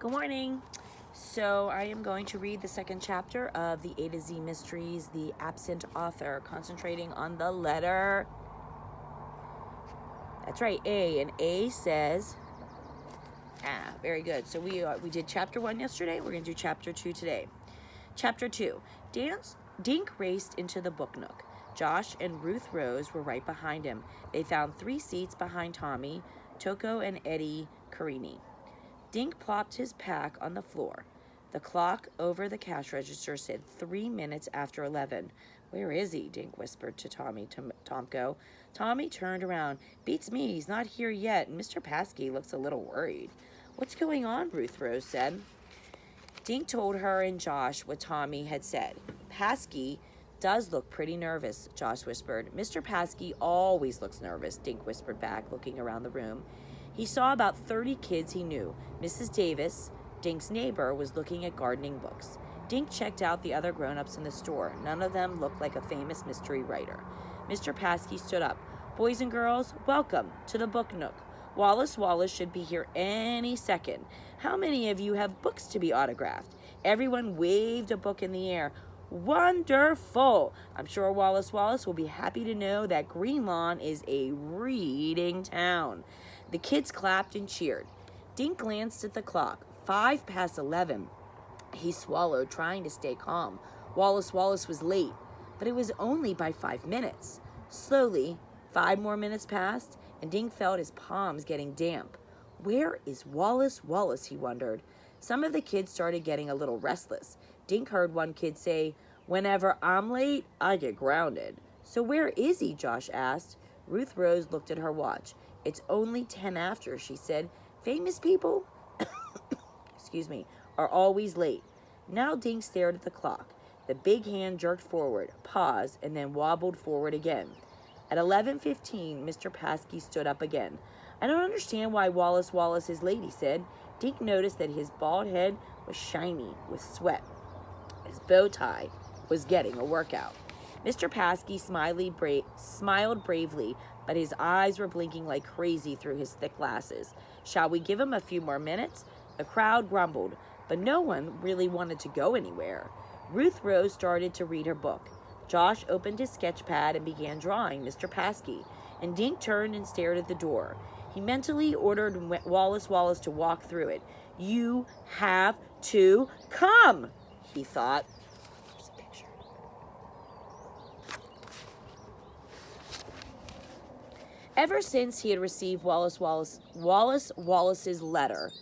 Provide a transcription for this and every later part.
Good morning. So I am going to read the second chapter of the A to Z Mysteries, The Absent Author, concentrating on the letter. That's right, A. And A says, very good. So we did chapter 1 yesterday. We're going to do chapter 2 today. Chapter 2. Dink raced into the book nook. Josh and Ruth Rose were right behind him. They found 3 seats behind Tommy, Toko, and Eddie Carini. Dink plopped his pack on the floor. The clock over the cash register said 3 minutes after 11. "Where is he?" Dink whispered to Tomko. Tommy turned around. "Beats me, he's not here yet, and Mr. Paskey looks a little worried." "What's going on?" Ruth Rose said. Dink told her and Josh what Tommy had said. "Paskey does look pretty nervous," Josh whispered. "Mr. Paskey always looks nervous," Dink whispered back, looking around the room. He saw about 30 kids he knew. Mrs. Davis, Dink's neighbor, was looking at gardening books. Dink checked out the other grown-ups in the store. None of them looked like a famous mystery writer. Mr. Paskey stood up. "Boys and girls, welcome to the book nook. Wallace should be here any second. How many of you have books to be autographed?" Everyone waved a book in the air. "Wonderful! I'm sure Wallace will be happy to know that Greenlawn is a reading town." The kids clapped and cheered. Dink glanced at the clock. 5 past 11. He swallowed, trying to stay calm. Wallace was late, but it was only by 5 minutes. Slowly, 5 more minutes passed, and Dink felt his palms getting damp. Where is Wallace, he wondered. Some of the kids started getting a little restless. Dink heard one kid say, "Whenever I'm late, I get grounded." "So where is he?" Josh asked. Ruth Rose looked at her watch. "It's only 10 after, she said. "Famous people," "are always late." Now Dink stared at the clock. The big hand jerked forward, paused, and then wobbled forward again. At 11:15, Mr. Paskey stood up again. "I don't understand why Wallace is late," he said. Dink noticed that his bald head was shiny with sweat. His bow tie was getting a workout. Mr. Paskey smiled bravely, but his eyes were blinking like crazy through his thick glasses. "Shall we give him a few more minutes?" The crowd grumbled, but no one really wanted to go anywhere. Ruth Rose started to read her book. Josh opened his sketch pad and began drawing Mr. Paskey, and Dink turned and stared at the door. He mentally ordered Wallace to walk through it. "You have to come," he thought. There's a picture. Ever since he had received Wallace's letter,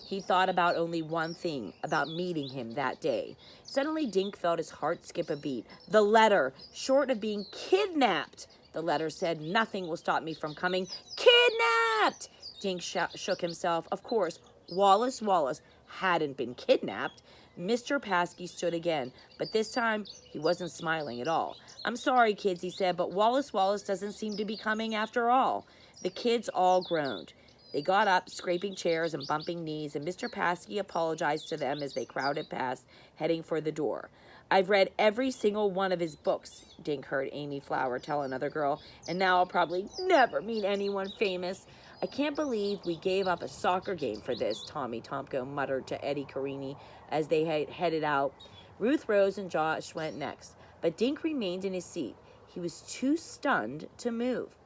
he thought about only one thing, about meeting him that day. Suddenly, Dink felt his heart skip a beat. The letter, short of being kidnapped. The letter said, "Nothing will stop me from coming." Kidnapped! Dink shook himself. Of course, Wallace hadn't been kidnapped. Mr. Paskey stood again, but this time he wasn't smiling at all. "I'm sorry, kids," he said, "but Wallace doesn't seem to be coming after all." The kids all groaned. They got up, scraping chairs and bumping knees, and Mr. Paskey apologized to them as they crowded past, heading for the door. "I've read every single one of his books," Dink heard Amy Flower tell another girl, "and now I'll probably never meet anyone famous." "I can't believe we gave up a soccer game for this," Tommy Tomko muttered to Eddie Carini as they headed out. Ruth Rose and Josh went next, but Dink remained in his seat. He was too stunned to move.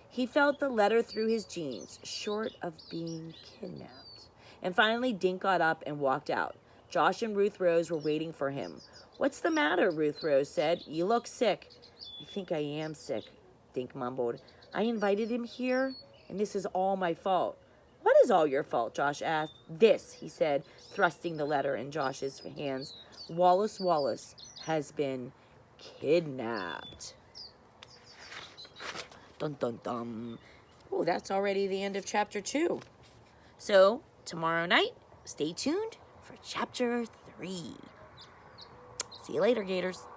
He felt the letter through his jeans, short of being kidnapped. And finally, Dink got up and walked out. Josh and Ruth Rose were waiting for him. "What's the matter?" Ruth Rose said. "You look sick." "I think I am sick," Dink mumbled. "I invited him here, and this is all my fault." "What is all your fault?" Josh asked. "This," he said, thrusting the letter in Josh's hands. Wallace has been kidnapped." Dun, dun, dun. Oh, that's already the end of chapter 2. So, tomorrow night, stay tuned for chapter 3. See you later, Gators.